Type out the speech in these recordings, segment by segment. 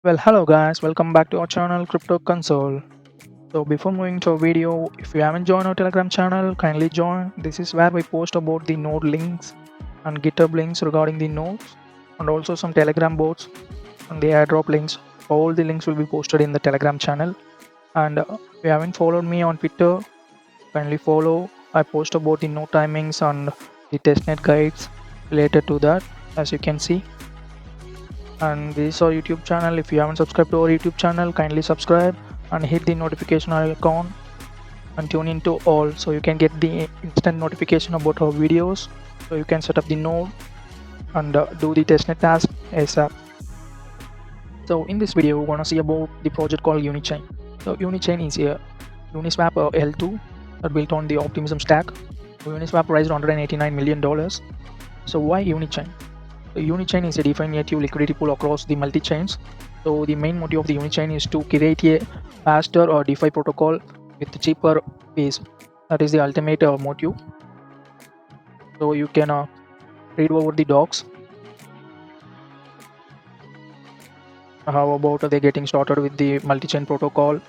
Well, hello guys, welcome back to our channel Crypto Console. So before moving to our video, if you haven't joined our Telegram channel, kindly join. This is where we post about the node links and GitHub links regarding the nodes and also some Telegram bots and the airdrop links. All the links will be posted in the Telegram channel. And if you haven't followed me on Twitter, kindly follow. I post about the node timings and the testnet guides related to that, as you can see. And this is our YouTube channel. If you haven't subscribed to our YouTube channel, kindly subscribe and hit the notification icon and tune into all so you can get the instant notification about our videos, so you can set up the node and do the testnet task ASAP. So in this video, we're going to see about the project called Unichain. So Unichain is a Uniswap L2 that built on the Optimism stack. So Uniswap raised $189 million. So why Unichain? The Unichain is a DeFi native liquidity pool across the multi-chains. So the main motive of the Unichain is to create a faster or DeFi protocol with cheaper fees. That is the ultimate motive. So you can read over the docs. How about they getting started with the multi-chain protocol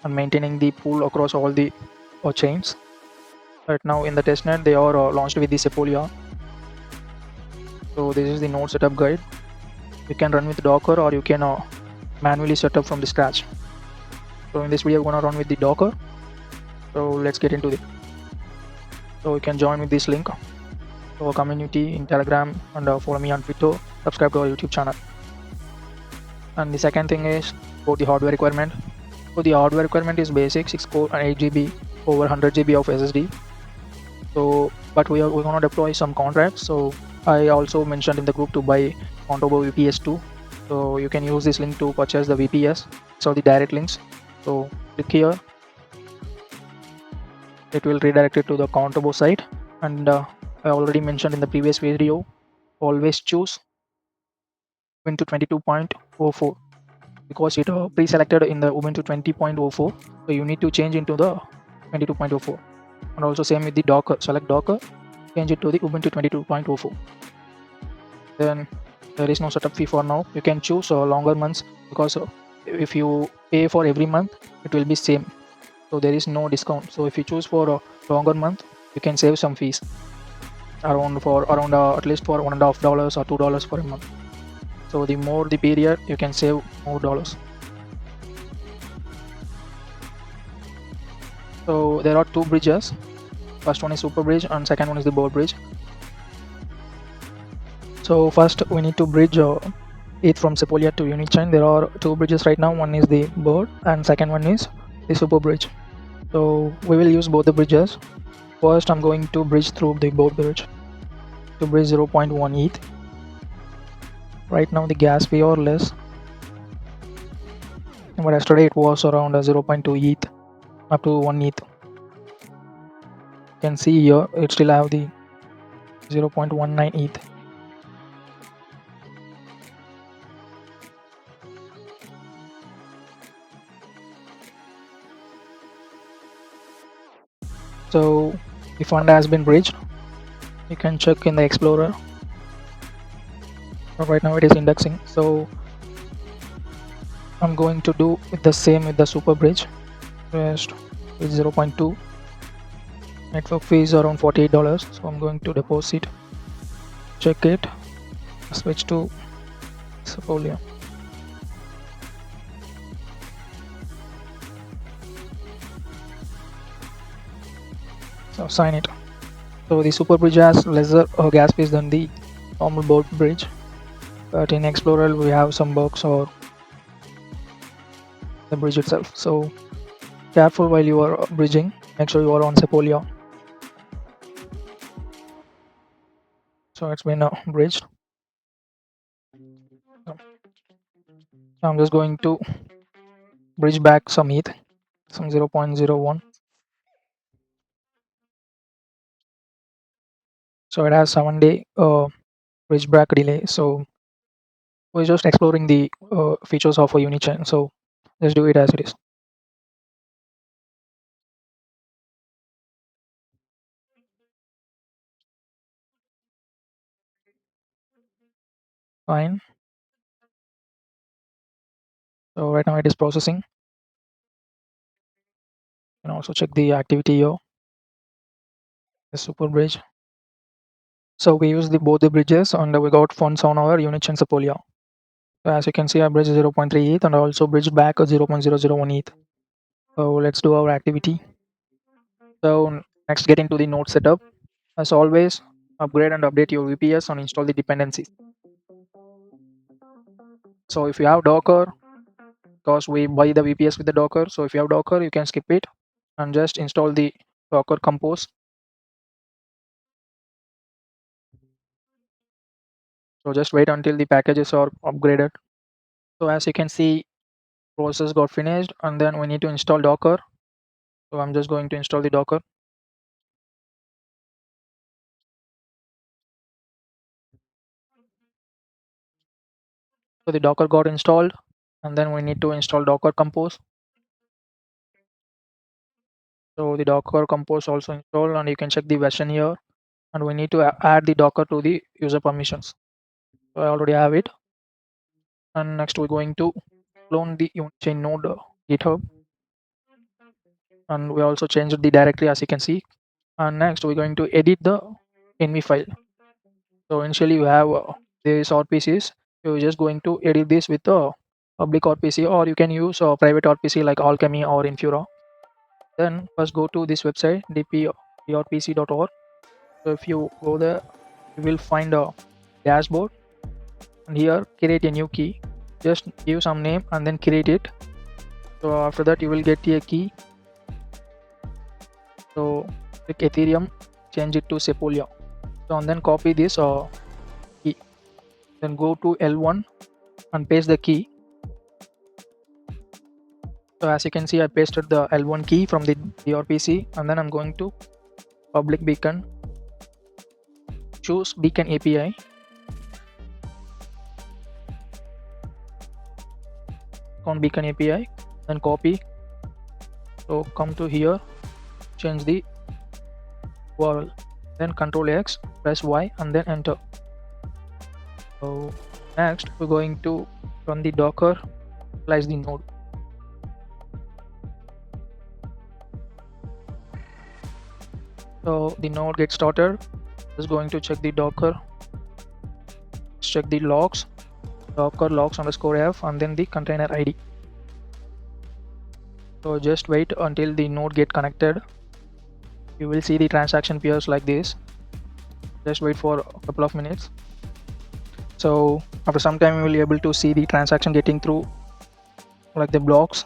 and maintaining the pool across all the chains. Right now in the testnet, they are launched with the Sepolia. So this is the node setup guide. You can run with Docker or you can manually set up from the scratch. So in this video, we're gonna run with the Docker. So let's get into it. So you can join with this link to our community in Telegram and follow me on Twitter. Subscribe to our YouTube channel. And the second thing is about the hardware requirement. So the hardware requirement is basic 6 core and 8 GB over 100 GB of SSD. So but we're gonna deploy some contracts. So I also mentioned in the group to buy Contobo VPS 2. So you can use this link to purchase the VPS. So the direct links. So click here. It will redirect it to the Contobo site. And I already mentioned in the previous video, always choose Ubuntu 22.04 because it pre-selected in the Ubuntu 20.04. So you need to change into the 22.04. And also same with the Docker. Select Docker, change it to the Ubuntu 22.04. Then there is no setup fee for now. You can choose longer months because if you pay for every month, it will be same. So there is no discount. So if you choose for a longer month, you can save some fees around at least for $1.50 or $2 for a month. So the more the period, you can save more dollars. So there are two bridges. First one is super bridge and second one is the board bridge. So first we need to bridge it from Sepolia to Unichain. There are two bridges right now. One is the board and second one is the super bridge. So we will use both the bridges. First I'm going to bridge through the board bridge to bridge 0.1 ETH. Right now the gas fee or less, but yesterday it was around 0.2 ETH up to 1 ETH. You can see here it still have the 0.19 ETH. So the fund has been bridged. You can check in the Explorer. But right now it is indexing. So I'm going to do the same with the super bridge. First with 0.2. Network fee is around $48. So I'm going to deposit. Check it. Switch to Sepolia. So sign it. So the super bridge has lesser gas fees than the normal board bridge, but in Explorer we have some bugs or the bridge itself. So careful while you are bridging. Make sure you are on Sepolia. So it's been bridged. So I'm just going to bridge back some ETH, some 0.01. So it has 7-day bridge back delay. So we're just exploring the features of a Unichain. So let's do it as it is. Fine. So right now it is processing. You can also check the activity here, the super bridge. So we use both the bridges and we got funds on our Unichain portfolio. So as you can see, I bridged 0.3 ETH and I also bridged back 0.001 ETH. So let's do our activity. So next, get into the node setup. As always, upgrade and update your VPS and install the dependencies. So if you have Docker, because we buy the VPS with the Docker, so if you have Docker, you can skip it and just install the Docker Compose. So just wait until the packages are upgraded. So as you can see, process got finished and then we need to install Docker. So I'm just going to install the Docker. So the Docker got installed and then we need to install Docker Compose. So the Docker Compose also installed and you can check the version here, and we need to add the Docker to the user permissions. So I already have it. And next we're going to clone the Unichain Node GitHub, and we also changed the directory as you can see. And next we're going to edit the env file. So initially you have these RPCs, you're just going to edit this with a public RPC, or you can use a private RPC like Alchemy or Infura. Then first go to this website dprpc.org. So if you go there, you will find a dashboard, and here create a new key. Just give some name and then create it. So after that you will get a key. So click Ethereum, change it to Sepolia. So and then copy this key. Then go to L1 and paste the key. So as you can see, I pasted the L1 key from the DRPC, and then I'm going to public beacon, choose beacon API, on beacon API, then copy. So come to here, change the URL, then Control X, press Y, and then enter. So next we're going to run the Docker, initialize the node. So the node gets started. Just going to check the Docker, check the logs, Docker logs_f, and then the container ID. So just wait until the node get connected. You will see the transaction pairs like this. Just wait for a couple of minutes. So after some time you will be able to see the transaction getting through like the blocks.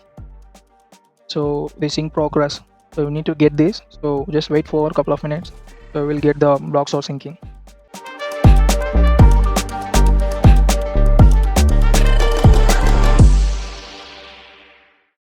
So this in progress. So you need to get this. So just wait for a couple of minutes. So we will get the blocks are syncing.